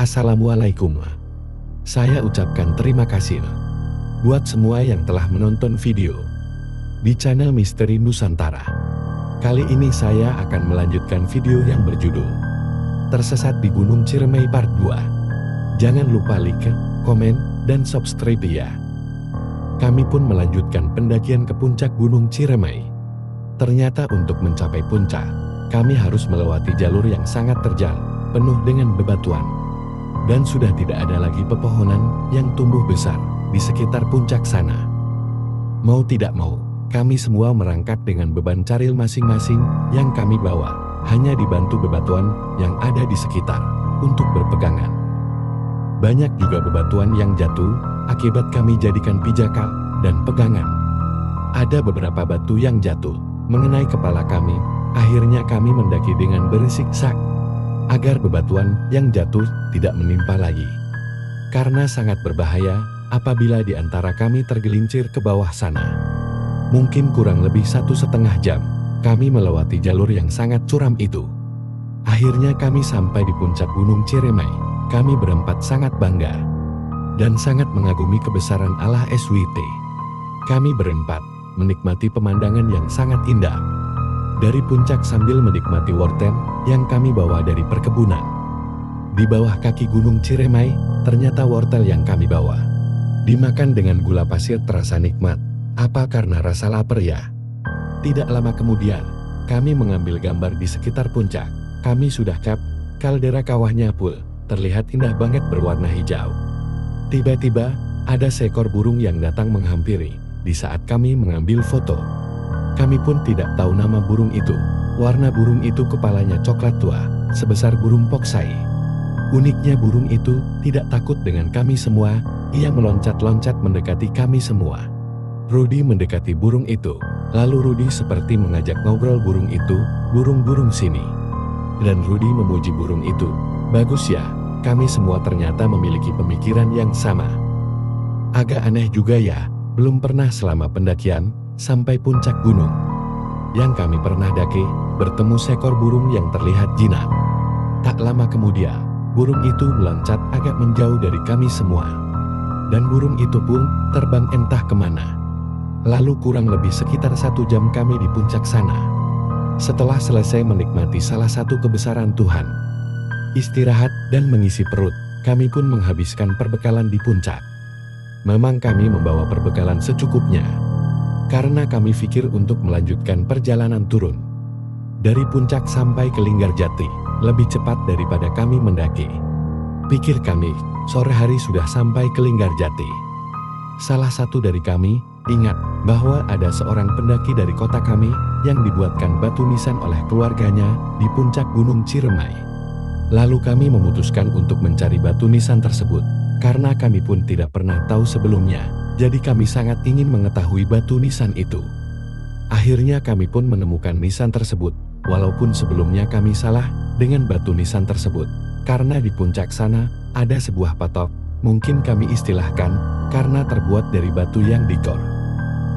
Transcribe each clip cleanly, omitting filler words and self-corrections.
Assalamualaikum. Saya ucapkan terima kasih buat semua yang telah menonton video di channel Misteri Nusantara. Kali ini saya akan melanjutkan video yang berjudul Tersesat di Gunung Ciremai Part 2. Jangan lupa like, komen, dan subscribe ya. Kami pun melanjutkan pendakian ke puncak Gunung Ciremai. Ternyata untuk mencapai puncak, kami harus melewati jalur yang sangat terjal, penuh dengan bebatuan. Dan sudah tidak ada lagi pepohonan yang tumbuh besar di sekitar puncak sana. Mau tidak mau, kami semua merangkak dengan beban caril masing-masing yang kami bawa, hanya dibantu bebatuan yang ada di sekitar untuk berpegangan. Banyak juga bebatuan yang jatuh, akibat kami jadikan pijaka dan pegangan. Ada beberapa batu yang jatuh, mengenai kepala kami, akhirnya kami mendaki dengan bersikap agar bebatuan yang jatuh tidak menimpa lagi. Karena sangat berbahaya apabila di antara kami tergelincir ke bawah sana. Mungkin kurang lebih 1,5 jam, kami melewati jalur yang sangat curam itu. Akhirnya kami sampai di puncak Gunung Ciremai. Kami berempat sangat bangga dan sangat mengagumi kebesaran Allah SWT. Kami berempat menikmati pemandangan yang sangat indah dari puncak sambil menikmati wortel yang kami bawa dari perkebunan. Di bawah kaki Gunung Ciremai, ternyata wortel yang kami bawa dimakan dengan gula pasir terasa nikmat. Apa karena rasa lapar ya? Tidak lama kemudian, kami mengambil gambar di sekitar puncak. Kami sudah cap, kaldera kawahnya pun terlihat indah banget berwarna hijau. Tiba-tiba, ada seekor burung yang datang menghampiri di saat kami mengambil foto. Kami pun tidak tahu nama burung itu. Warna burung itu kepalanya coklat tua, sebesar burung poksai. Uniknya burung itu tidak takut dengan kami semua, ia meloncat-loncat mendekati kami semua. Rudy mendekati burung itu, lalu Rudy seperti mengajak ngobrol burung itu, burung-burung sini. Dan Rudy memuji burung itu, bagus ya, kami semua ternyata memiliki pemikiran yang sama. Agak aneh juga ya, belum pernah selama pendakian sampai puncak gunung yang kami pernah daki, bertemu seekor burung yang terlihat jinak. Tak lama kemudian, burung itu meloncat agak menjauh dari kami semua. Dan burung itu pun terbang entah kemana. Lalu kurang lebih sekitar 1 jam kami di puncak sana. Setelah selesai menikmati salah satu kebesaran Tuhan, istirahat dan mengisi perut, kami pun menghabiskan perbekalan di puncak. Memang kami membawa perbekalan secukupnya, karena kami pikir untuk melanjutkan perjalanan turun dari puncak sampai ke Linggarjati lebih cepat daripada kami mendaki. Pikir kami, sore hari sudah sampai ke Linggarjati. Salah satu dari kami ingat bahwa ada seorang pendaki dari kota kami yang dibuatkan batu nisan oleh keluarganya di puncak Gunung Ciremai. Lalu kami memutuskan untuk mencari batu nisan tersebut, karena kami pun tidak pernah tahu sebelumnya. Jadi kami sangat ingin mengetahui batu nisan itu. Akhirnya kami pun menemukan nisan tersebut, walaupun sebelumnya kami salah dengan batu nisan tersebut. Karena di puncak sana ada sebuah patok, mungkin kami istilahkan karena terbuat dari batu yang dikor.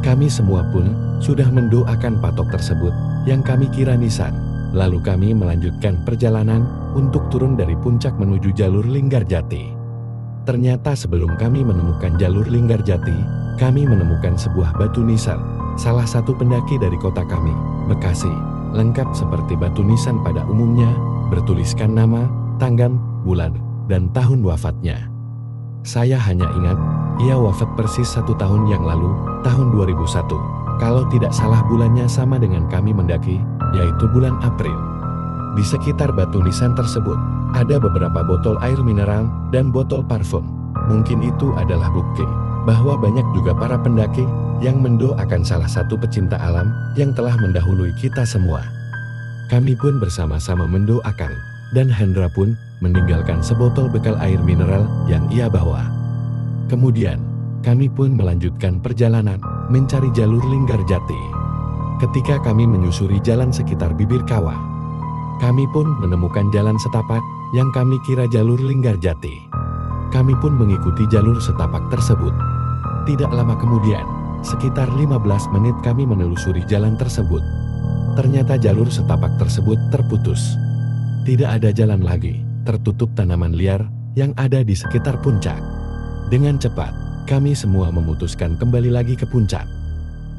Kami semua pun sudah mendoakan patok tersebut yang kami kira nisan. Lalu kami melanjutkan perjalanan untuk turun dari puncak menuju jalur Linggarjati. Ternyata sebelum kami menemukan jalur Linggarjati, kami menemukan sebuah batu nisan, salah satu pendaki dari kota kami, Bekasi, lengkap seperti batu nisan pada umumnya, bertuliskan nama, tanggal, bulan, dan tahun wafatnya. Saya hanya ingat, ia wafat persis 1 tahun yang lalu, tahun 2001. Kalau tidak salah bulannya sama dengan kami mendaki, yaitu bulan April. Di sekitar batu nisan tersebut, ada beberapa botol air mineral dan botol parfum. Mungkin itu adalah bukti bahwa banyak juga para pendaki yang mendoakan salah satu pecinta alam yang telah mendahului kita semua. Kami pun bersama-sama mendoakan, dan Hendra pun meninggalkan sebotol bekal air mineral yang ia bawa. Kemudian, kami pun melanjutkan perjalanan mencari jalur Linggarjati. Ketika kami menyusuri jalan sekitar bibir kawah, kami pun menemukan jalan setapak yang kami kira jalur Linggarjati. Kami pun mengikuti jalur setapak tersebut. Tidak lama kemudian, sekitar 15 menit kami menelusuri jalan tersebut. Ternyata jalur setapak tersebut terputus. Tidak ada jalan lagi, tertutup tanaman liar yang ada di sekitar puncak. Dengan cepat, kami semua memutuskan kembali lagi ke puncak.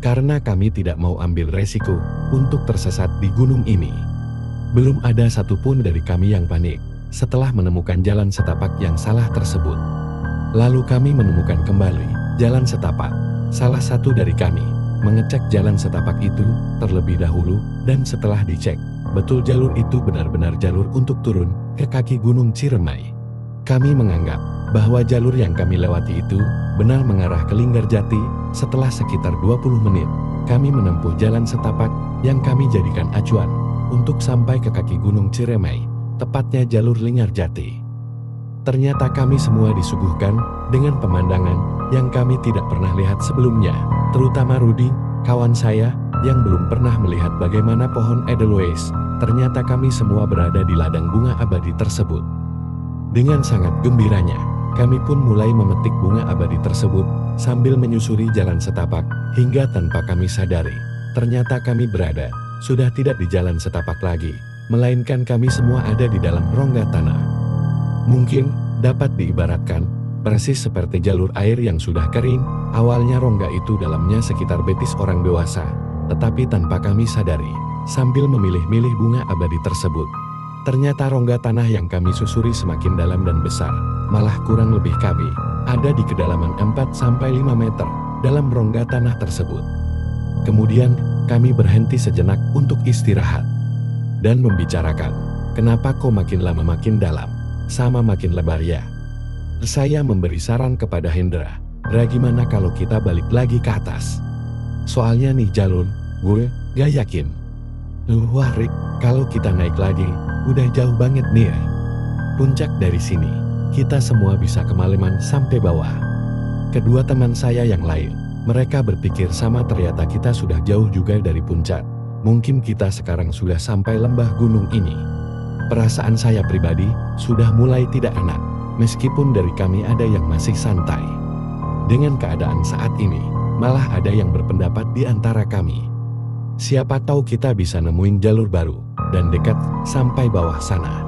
Karena kami tidak mau ambil resiko untuk tersesat di gunung ini. Belum ada satupun dari kami yang panik setelah menemukan jalan setapak yang salah tersebut. Lalu kami menemukan kembali jalan setapak. Salah satu dari kami mengecek jalan setapak itu terlebih dahulu, dan setelah dicek, betul jalur itu benar-benar jalur untuk turun ke kaki Gunung Ciremai. Kami menganggap bahwa jalur yang kami lewati itu benar mengarah ke Linggarjati. Setelah sekitar 20 menit, kami menempuh jalan setapak yang kami jadikan acuan untuk sampai ke kaki Gunung Ciremai, tepatnya jalur Linggarjati. Ternyata kami semua disuguhkan dengan pemandangan yang kami tidak pernah lihat sebelumnya, terutama Rudi, kawan saya, yang belum pernah melihat bagaimana pohon Edelweiss. Ternyata kami semua berada di ladang bunga abadi tersebut. Dengan sangat gembiranya, kami pun mulai memetik bunga abadi tersebut sambil menyusuri jalan setapak, hingga tanpa kami sadari, ternyata kami berada sudah tidak di jalan setapak lagi, melainkan kami semua ada di dalam rongga tanah. Mungkin dapat diibaratkan persis seperti jalur air yang sudah kering. Awalnya rongga itu dalamnya sekitar betis orang dewasa, tetapi tanpa kami sadari, sambil memilih-milih bunga abadi tersebut, ternyata rongga tanah yang kami susuri semakin dalam dan besar. Malah kurang lebih kami ada di kedalaman 4-5 meter dalam rongga tanah tersebut. Kemudian kami berhenti sejenak untuk istirahat dan membicarakan, kenapa kok makin lama makin dalam, sama makin lebar ya? Saya memberi saran kepada Hendra, gimana kalau kita balik lagi ke atas? Soalnya nih jalur, gue gak yakin. Wah Rick, kalau kita naik lagi, udah jauh banget nih ya. Puncak dari sini, kita semua bisa kemalaman sampai bawah. Kedua teman saya yang lain, mereka berpikir sama, ternyata kita sudah jauh juga dari puncak. Mungkin kita sekarang sudah sampai lembah gunung ini. Perasaan saya pribadi sudah mulai tidak enak, meskipun dari kami ada yang masih santai. Dengan keadaan saat ini, malah ada yang berpendapat di antara kami, siapa tahu kita bisa nemuin jalur baru dan dekat sampai bawah sana.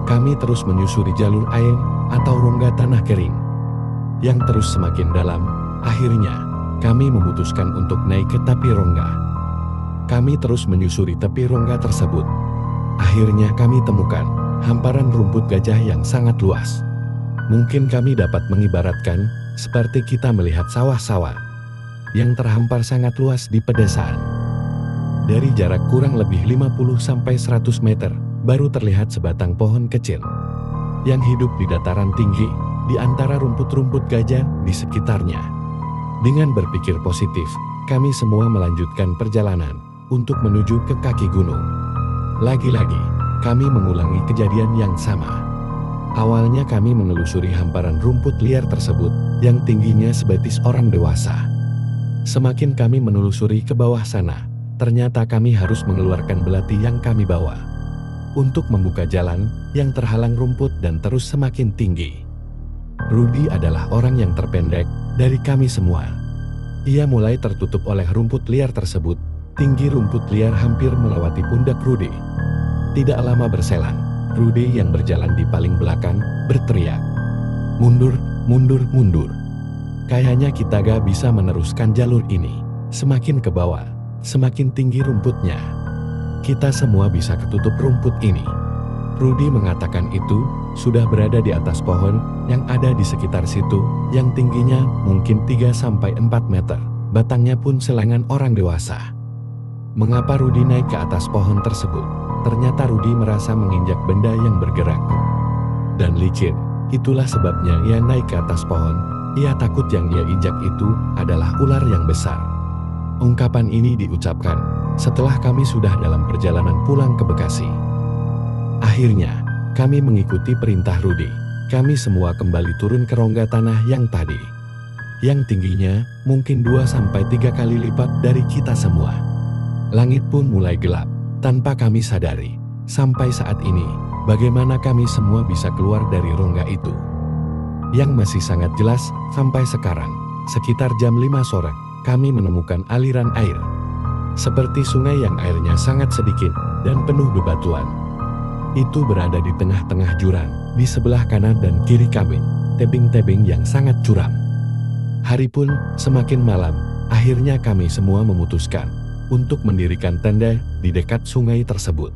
Kami terus menyusuri jalur air atau rongga tanah kering yang terus semakin dalam. Akhirnya, kami memutuskan untuk naik ke tepi rongga. Kami terus menyusuri tepi rongga tersebut. Akhirnya kami temukan hamparan rumput gajah yang sangat luas. Mungkin kami dapat mengibaratkan seperti kita melihat sawah-sawah yang terhampar sangat luas di pedesaan. Dari jarak kurang lebih 50-100 meter, baru terlihat sebatang pohon kecil yang hidup di dataran tinggi di antara rumput-rumput gajah di sekitarnya. Dengan berpikir positif, kami semua melanjutkan perjalanan untuk menuju ke kaki gunung. Lagi-lagi, kami mengulangi kejadian yang sama. Awalnya kami menelusuri hamparan rumput liar tersebut yang tingginya sebetis orang dewasa. Semakin kami menelusuri ke bawah sana, ternyata kami harus mengeluarkan belati yang kami bawa untuk membuka jalan yang terhalang rumput dan terus semakin tinggi. Rudi adalah orang yang terpendek dari kami semua. Ia mulai tertutup oleh rumput liar tersebut. Tinggi rumput liar hampir melewati pundak Rudi. Tidak lama berselang, Rudi yang berjalan di paling belakang berteriak, "Mundur, mundur, mundur. Kayaknya kita gak bisa meneruskan jalur ini. Semakin ke bawah, semakin tinggi rumputnya. Kita semua bisa ketutup rumput ini." Rudi mengatakan itu sudah berada di atas pohon yang ada di sekitar situ, yang tingginya mungkin 3-4 meter. Batangnya pun selengan orang dewasa. Mengapa Rudi naik ke atas pohon tersebut? Ternyata Rudi merasa menginjak benda yang bergerak dan licin. Itulah sebabnya ia naik ke atas pohon. Ia takut yang ia injak itu adalah ular yang besar. Ungkapan ini diucapkan setelah kami sudah dalam perjalanan pulang ke Bekasi. Akhirnya, kami mengikuti perintah Rudi. Kami semua kembali turun ke rongga tanah yang tadi, yang tingginya mungkin 2-3 kali lipat dari kita semua. Langit pun mulai gelap tanpa kami sadari. Sampai saat ini, bagaimana kami semua bisa keluar dari rongga itu? Yang masih sangat jelas sampai sekarang, sekitar jam 5 sore, kami menemukan aliran air. Seperti sungai yang airnya sangat sedikit dan penuh bebatuan. Itu berada di tengah-tengah jurang, di sebelah kanan dan kiri kami, tebing-tebing yang sangat curam. Hari pun semakin malam, akhirnya kami semua memutuskan untuk mendirikan tenda di dekat sungai tersebut.